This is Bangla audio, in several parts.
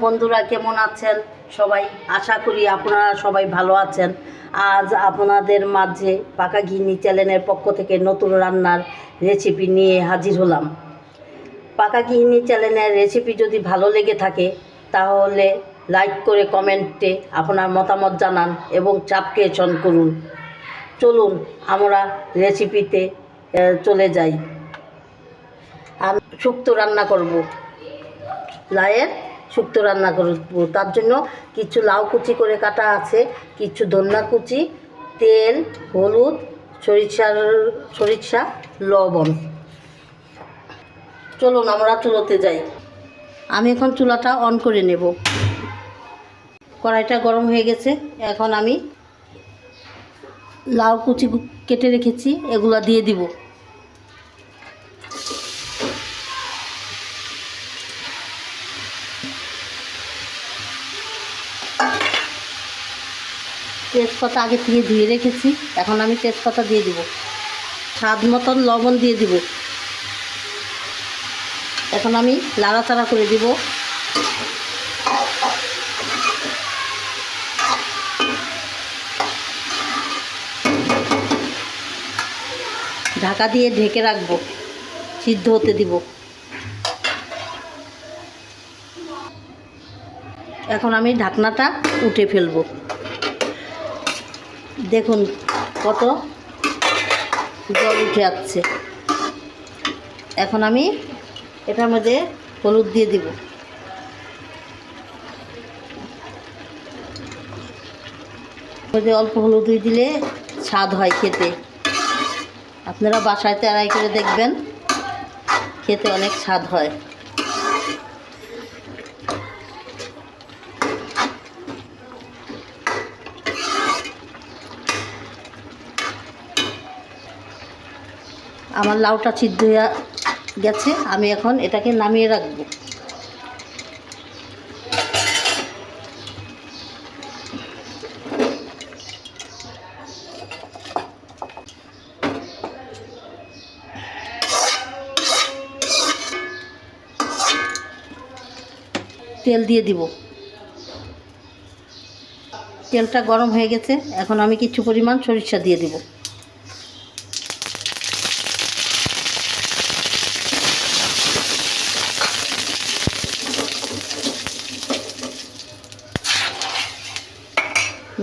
বন্ধুরা কেমন আছেন সবাই? আশা করি আপনারা সবাই ভালো আছেন। আজ আপনাদের মাঝে পাকা গৃহিণী চ্যানেলের পক্ষ থেকে নতুন রান্নার রেসিপি নিয়ে হাজির হলাম। পাকা গৃহিণী চ্যানেলের রেসিপি যদি ভালো লেগে থাকে তাহলে লাইক করে কমেন্টে আপনার মতামত জানান এবং সাবস্ক্রাইব করুন। চলুন আমরা রেসিপিতে চলে যাই। আমি শুক্তো রান্না করব, লাউয়ের শুক্তো রান্না করব। তার জন্য কিছু লাউ কুচি করে কাটা আছে, কিছু ধনিয়া কুচি, তেল, হলুদ, সরিষা, লবণ। চলুন আমরা চুলোতে যাই। আমি এখন চুলাটা অন করে নেব। কড়াইটা গরম হয়ে গেছে। এখন আমি লাউ কুচি কেটে রেখেছি, এগুলা দিয়ে দিব। তেজপাতা আগে থেকে ধুয়ে রেখেছি, এখন আমি তেজপাতা দিয়ে দিব। স্বাদ মতন লবণ দিয়ে দিব। এখন আমি নাড়াচাড়া করে দিব। ঢাকা দিয়ে ঢেকে রাখবো, সিদ্ধ হতে দিব। এখন আমি ঢাকনাটা উঠে ফেলবো। দেখুন কত জল উঠে আসছে। এখন আমি এটার মধ্যে হলুদ দিয়ে দিব। অল্প হলুদ দিয়ে দিলে স্বাদ হয় খেতে। আপনারা বাসায় ট্রাই করে দেখবেন, খেতে অনেক স্বাদ হয়। আমার লাউটা সিদ্ধ হয়ে গেছে, আমি এখন এটাকে নামিয়ে রাখব। তেল দিয়ে দিব। তেলটা গরম হয়ে গেছে, এখন আমি কিছু পরিমাণ সরিষা দিয়ে দিব।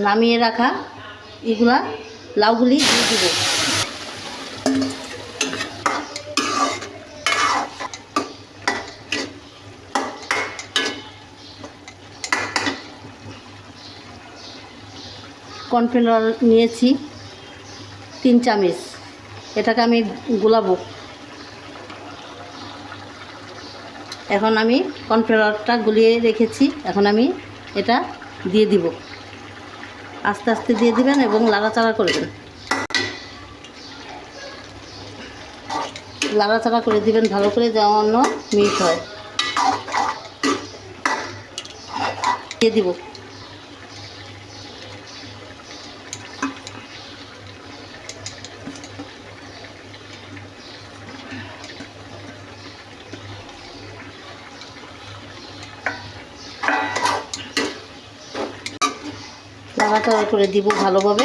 নামিয়ে রাখা এগুলা লাউগুলি দিয়ে দিব। কর্নফ্লাওয়ার নিয়েছি 3 চামচ, এটাকে আমি গুলাবো। এখন আমি কর্নফ্লাওয়ারটা গুলিয়ে রেখেছি, এখন আমি এটা দিয়ে দিব। আস্তে আস্তে দিয়ে দিবেন এবং লাড়াচাড়া করবেন। লাড়াচাড়া করে দিবেন ভালো করে, যেন মিক্স হয়। দিয়ে দিব। লাড়াচাড়া করে দিব ভালোভাবে।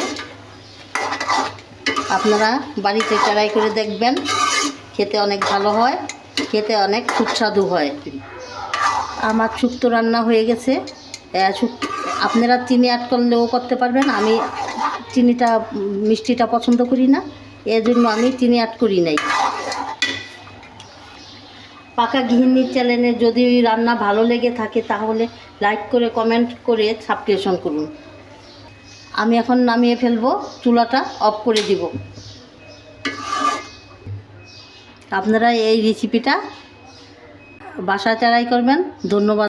আপনারা বাড়িতে ট্রাই করে দেখবেন, খেতে অনেক ভালো হয়, খেতে অনেক সুস্বাদু হয়। আমার শুক্তো রান্না হয়ে গেছে। আপনারা চিনি অ্যাড করলেও করতে পারবেন। আমি মিষ্টিটা পছন্দ করি না, এর জন্য আমি চিনি অ্যাড করি নাই। পাকা গৃহিণী চ্যানেলে যদি রান্না ভালো লেগে থাকে তাহলে লাইক করে কমেন্ট করে সাবস্ক্রাইব করুন। আমি এখন নামিয়ে ফেলবো, চুলাটা অফ করে দিব। আপনারা এই রেসিপিটা বাসায় ট্রাই করবেন। ধন্যবাদ।